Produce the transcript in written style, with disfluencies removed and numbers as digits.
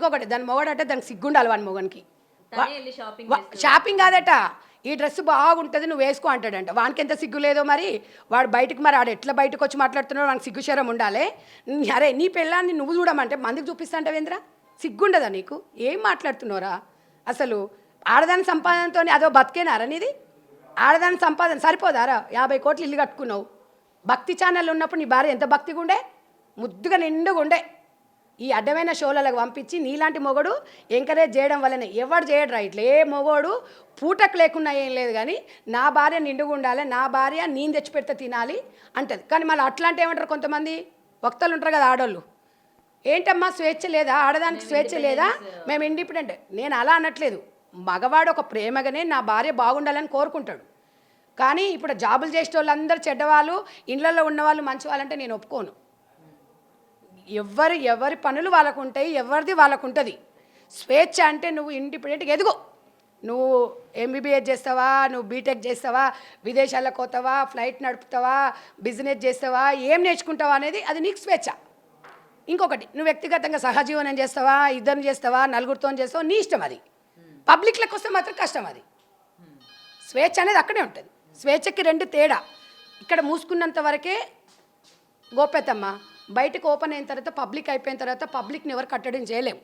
ఇంకొకటి దాని మొగడంటే దానికి సిగ్గుండాలి వాని మొగనికి. తనే వెళ్ళి షాపింగ్ షాపింగ్ కాదట, ఈ డ్రెస్ బాగుంటుంది నువ్వు వేసుకో అంటాడంట. వానికి ఎంత సిగ్గు లేదో మరి, వాడు బయటకు మరి ఆడు ఎట్లా బయటకు వచ్చి మాట్లాడుతున్నాడు, వానికి సిగ్గు శరం ఉండాలి. అరే నీ పెళ్ళాన్ని నువ్వు చూడమంటే మందికి చూపిస్తాంటావేంద్రా, సిగ్గుండదా నీకు? ఏం మాట్లాడుతున్నావురా అసలు? ఆడదాని సంపాదనతో అదో బతికేనారా నీది? ఆడదాని సంపాదన సరిపోదారా? 50 కోట్లు ఇల్లు కట్టుకున్నావు. భక్తి ఛానల్ ఉన్నప్పుడు నీ భార్య ఎంత భక్తిగా ఉండే, ముద్దుగా నిండుగా ఉండే. ఈ అడ్డమైన షోలకు పంపించి నీలాంటి మొగడు ఎంకరేజ్ చేయడం వల్లనే ఎవడు చేయడు రా. ఇట్లా ఏ మొగోడు పూటకు లేకుండా ఏం లేదు, కానీ నా భార్య నిండుగా ఉండాలి, నా భార్య నేను తెచ్చి పెడితే తినాలి అంటది. కానీ మళ్ళీ అట్లాంటి ఏమంటారు కొంతమంది వక్తలు ఉంటారు కదా ఆడోళ్ళు, ఏంటమ్మా స్వేచ్ఛ లేదా, ఆడదానికి స్వేచ్ఛ లేదా, మేము ఇండిపెండెంట్. నేను అలా అనట్లేదు, మగవాడు ఒక ప్రేమగానే నా భార్య బాగుండాలని కోరుకుంటాడు. కానీ ఇప్పుడు జాబులు చేసే వాళ్ళందరూ చెడ్డవాళ్ళు, ఇళ్ళల్లో ఉన్నవాళ్ళు మంచి వాళ్ళంటే నేను ఒప్పుకోను. ఎవరి పనులు వాళ్ళకు ఉంటాయి, ఎవరిది వాళ్ళకు ఉంటుంది. స్వేచ్ఛ అంటే నువ్వు ఇండిపెండెంట్గా ఎదుగు. నువ్వు ఎంబీబీఎస్ చేస్తావా, నువ్వు బీటెక్ చేస్తావా, విదేశాలకు పోతావా, ఫ్లైట్ నడుపుతావా, బిజినెస్ చేస్తావా, ఏం నేర్చుకుంటావా అనేది అది నీకు స్వేచ్ఛ. ఇంకొకటి, నువ్వు వ్యక్తిగతంగా సహజీవనం చేస్తావా, ఇద్దరిని చేస్తావా, నలుగురితో చేస్తావా, నీ ఇష్టం. అది పబ్లిక్లకు వస్తే మాత్రం కష్టం. అది స్వేచ్ఛ అనేది అక్కడే ఉంటుంది. స్వేచ్ఛకి రెండు తేడా. ఇక్కడ మూసుకున్నంత వరకే గోప్యతమ్మ, బయటకు ఓపెన్ అయిన తర్వాత పబ్లిక్ అయిపోయిన తర్వాత పబ్లిక్ని ఎవరు కట్టడం చేయలేము.